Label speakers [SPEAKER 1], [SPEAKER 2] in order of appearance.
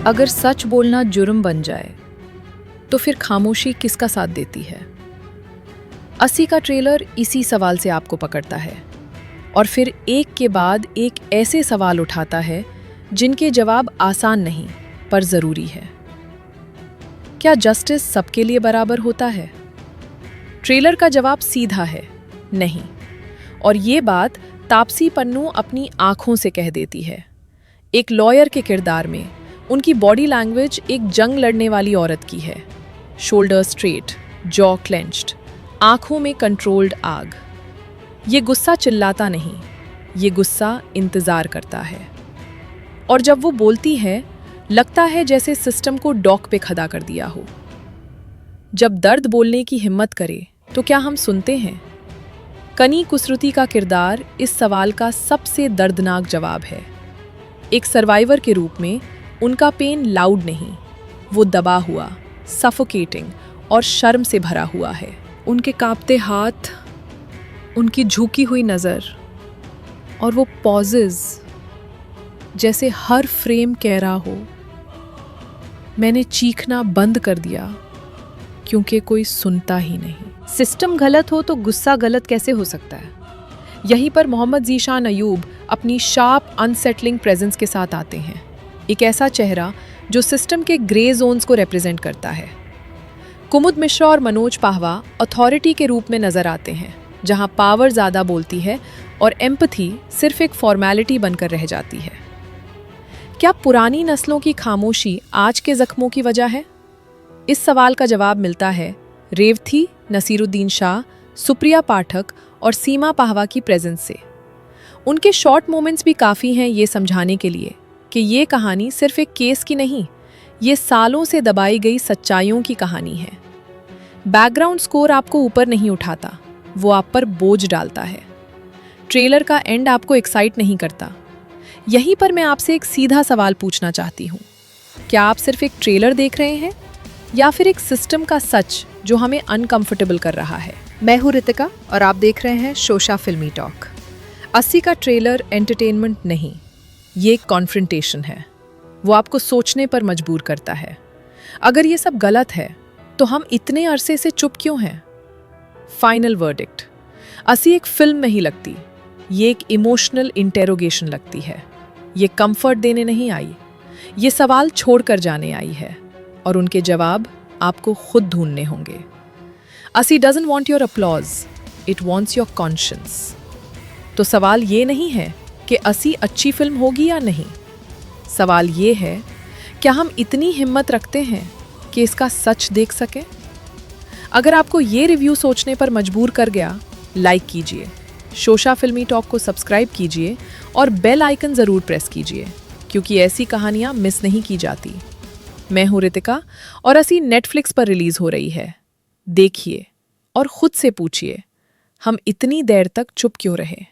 [SPEAKER 1] अगर सच बोलना जुर्म बन जाए तो फिर खामोशी किसका साथ देती है? 80 का ट्रेलर इसी सवाल से आपको पकड़ता है और फिर एक के बाद एक ऐसे सवाल उठाता है जिनके जवाब आसान नहीं पर ज़रूरी है। क्या जस्टिस सबके लिए बराबर होता है? ट्रेलर का जवाब सीधा है, नहीं। और ये बात तापसी पन्नू अपनी आंखों से कह देती है। एक लॉयर के किरदार में उनकी बॉडी लैंग्वेज एक जंग लड़ने वाली औरत की है। शोल्डर स्ट्रेट, जॉ क्लेंच्ड, आंखों में कंट्रोल्ड आग। ये गुस्सा चिल्लाता नहीं, ये गुस्सा इंतजार करता है। और जब वो बोलती है, लगता है जैसे सिस्टम को डॉक पे खड़ा कर दिया हो। जब दर्द बोलने की हिम्मत करे तो क्या हम सुनते हैं? कनी कुसरुती का किरदार इस सवाल का सबसे दर्दनाक जवाब है। एक सर्वाइवर के रूप में उनका पेन लाउड नहीं, वो दबा हुआ, सफोकेटिंग और शर्म से भरा हुआ है। उनके कांपते हाथ, उनकी झुकी हुई नज़र और वो पॉजेज, जैसे हर फ्रेम कह रहा हो, मैंने चीखना बंद कर दिया क्योंकि कोई सुनता ही नहीं। सिस्टम गलत हो तो गुस्सा गलत कैसे हो सकता है? यहीं पर मोहम्मद ज़ीशान अयूब अपनी शार्प अनसेटलिंग प्रेजेंस के साथ आते हैं। एक ऐसा चेहरा जो सिस्टम के ग्रे जोन्स को रिप्रेजेंट करता है। कुमुद मिश्रा और मनोज पाहवा अथॉरिटी के रूप में नजर आते हैं, जहां पावर ज़्यादा बोलती है और एम्पथी सिर्फ एक फॉर्मेलिटी बनकर रह जाती है। क्या पुरानी नस्लों की खामोशी आज के जख्मों की वजह है? इस सवाल का जवाब मिलता है रेवथी, नसीरुद्दीन शाह, सुप्रिया पाठक और सीमा पाहवा की प्रेजेंस से। उनके शॉर्ट मोमेंट्स भी काफ़ी हैं ये समझाने के लिए कि ये कहानी सिर्फ एक केस की नहीं, ये सालों से दबाई गई सच्चाइयों की कहानी है। बैकग्राउंड स्कोर आपको ऊपर नहीं उठाता, वो आप पर बोझ डालता है। ट्रेलर का एंड आपको एक्साइट नहीं करता। यहीं पर मैं आपसे एक सीधा सवाल पूछना चाहती हूँ। क्या आप सिर्फ एक ट्रेलर देख रहे हैं या फिर एक सिस्टम का सच जो हमें अनकंफर्टेबल कर रहा है? मैं हूँ रितिका और आप देख रहे हैं शोशा फिल्मी टॉक। 80 का ट्रेलर एंटरटेनमेंट नहीं, ये एक कॉन्फ्रंटेशन है। वो आपको सोचने पर मजबूर करता है। अगर ये सब गलत है तो हम इतने अरसे से चुप क्यों हैं? फाइनल वर्डिक्ट, 80 एक फिल्म नहीं लगती, ये एक इमोशनल इंटेरोगेशन लगती है। ये कंफर्ट देने नहीं आई, ये सवाल छोड़कर जाने आई है और उनके जवाब आपको खुद ढूंढने होंगे। 80 doesn't want your applause, it wants your conscience. तो सवाल ये नहीं है कि 80 अच्छी फिल्म होगी या नहीं। सवाल ये है, क्या हम इतनी हिम्मत रखते हैं कि इसका सच देख सकें? अगर आपको ये रिव्यू सोचने पर मजबूर कर गया, लाइक कीजिए, शोशा फिल्मी टॉक को सब्सक्राइब कीजिए और बेल आइकन ज़रूर प्रेस कीजिए, क्योंकि ऐसी कहानियाँ मिस नहीं की जाती। मैं हूँ रितिका और 80 नेटफ्लिक्स पर रिलीज़ हो रही है। देखिए और खुद से पूछिए, हम इतनी देर तक चुप क्यों रहे?